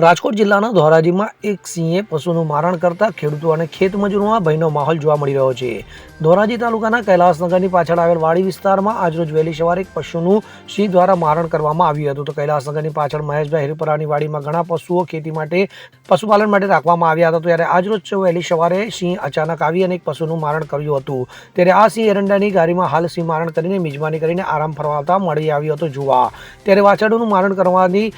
રાજકોટ જિલ્લાના ધોરાજીમાં એક સિંહે પશુનું મારણ કરતા ખેડૂતો અને ખેતમજૂરોમાં ભયનો માહોલ જોવા મળી રહ્યો છે. ધોરાજી તાલુકાના કૈલાસનગરની પાછળ આવેલ વાડી વિસ્તારમાં આજરોજ વહેલી સવારે એક પશુનું સિંહ દ્વારા મારણ કરવામાં આવ્યું હતું. તો કૈલાસનગરની પાછળ મહેશભાઈ હિરપરાની વાડીમાં ઘણા પશુઓ ખેતી માટે પશુપાલન માટે રાખવામાં આવ્યા હતા. ત્યારે આજરોજ વહેલી સવારે સિંહ અચાનક આવી અને એક પશુનું મારણ કર્યું હતું. ત્યારે આ સિંહ એરંડાની ગાડીમાં હાલ સિંહ મારણ કરીને મિજબાની કરીને આરામ ફરવાતા મળી આવ્યો હતો જોવા. ત્યારે વાછરડુનું મારણ કરવાની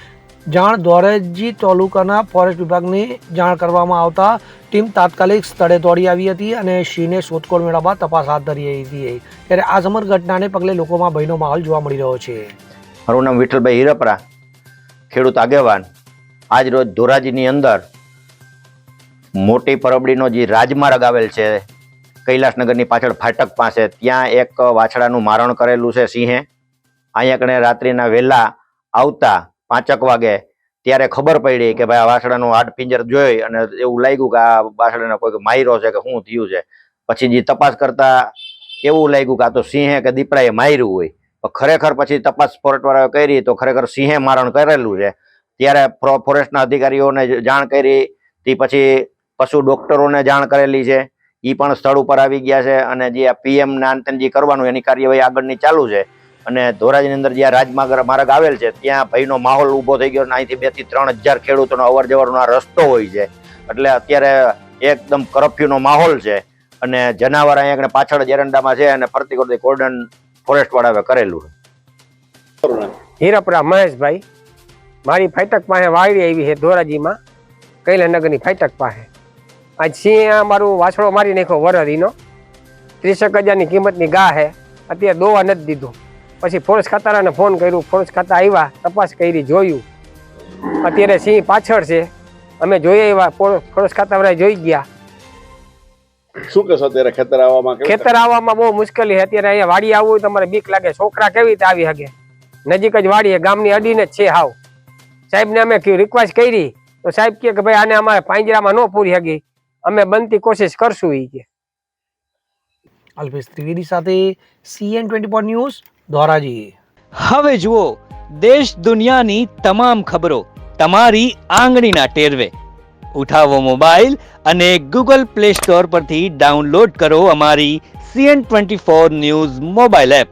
જાણ ધોરાજી તાલુકાના ફોરેસ્ટ વિભાગની જાણ કરવામાં આવતા ટીમ તાત્કાલિક સ્થળે દોડી આવી હતી અને સિંહને શોધખોળ મેળવવા તપાસ હાથ ધરી હતી. ત્યારે આ સમગ્ર ઘટનાને પગલે લોકોમાં ભયનો માહોલ જોવા મળી રહ્યો છે. મારું નામ વિઠ્ઠલભાઈ હિરપરા, ખેડૂત આગેવાન. આજ રોજ ધોરાજીની અંદર મોટી પરબડીનો જે રાજમાર્ગ આવેલ છે કૈલાસનગરની પાછળ ફાટક પાસે, ત્યાં એક વાછડાનું મારણ કરેલું છે સિંહે. અહીંયા કણે રાત્રિના વહેલા આવતા 5 વાગે ત્યારે ખબર પડી કે ભાઈ આ વાછડાનું હાડપિંજર જોઈ અને એવું લાગ્યું કે આ વાછડાને કોઈ માર્યો છે કે શું થયું છે. પછી જે તપાસ કરતા એવું લાગ્યું કે આ તો સિંહે કે દીપડાએ માર્યું હોય. ખરેખર પછી તપાસ ફોરેસ્ટવાળાએ કરી તો ખરેખર સિંહે મારણ કરેલું છે. ત્યારે ફોરેસ્ટના અધિકારીઓને જાણ કરી, તે પછી પશુ ડોક્ટરોને જાણ કરેલી છે. એ પણ સ્થળ ઉપર આવી ગયા છે અને જે PM ના અંતે જે કરવાનું એની કાર્યવાહી આગળની ચાલુ છે. અને ધોરાજીની અંદર જ્યાં રાજમાર્ગ આવેલ છે ત્યાં ભયનો માહોલ ઊભો થઈ ગયો. અહીંથી 2 થી 3 હજાર ખેડૂતોનો અવર જવરનો રસ્તો હોય છે. એટલે અત્યારે એકદમ કરફ્યુનો માહોલ છે અને જનાવર અહીંયા પાછળ જ એરંડામાં છે અને ફરતી કરતી કોર્ડન ફોરેસ્ટ વાળાએ કરેલું છે. હિરપરા મહેશભાઈ, મારી ફાટક પાસે વાડી આવી છે ધોરાજીમાં કૈલાસનગરની ફાટક પાસે. આજ સિંહ મારું વાછડો મારી નાખ્યો વરરીનો. 30,000ની કિંમતની ગા છે. અત્યારે દોવા નથી દીધું. પછી ફોરેસ્ટ ખાતાને ફોન કર્યું, ફોરેસ્ટ ખાતા આવ્યા, તપાસ કરી, જોયું. અત્યારે સિંહ પાછળ છે. અમે જોઈએ એવા ફોરેસ્ટ ખાતાવાળા જોઈ ગયા. શું કહેશો અત્યારે ખેતર આવવામાં? ખેતર આવવામાં બહુ મુશ્કેલી છે. અત્યારે અહીંયા વાડી આવવું હોય તમારે બીક લાગે. છોકરા કેવી રીતે આવી શકે? નજીક જ વાડી છે, ગામની અડીને જ છે હાવ. સાહેબને અમે રિક્વેસ્ટ કરી તો સાહેબ કહે કે ભાઈ આને અમારે પાંજરામાં ન પૂરી શકી, અમે બનતી કોશિશ કરશું. એ કે અલ્પેશ ત્રિવેદી સાથે CN24 ન્યૂઝ ધોરાજી. હવે જુઓ દેશ દુનિયાની તમામ ખબરો તમારી આંગળીના ટેરવે. ઉઠાવો મોબાઈલ અને Google Play Store પરથી ડાઉનલોડ કરો અમારી CN24 ન્યૂઝ મોબાઈલ એપ.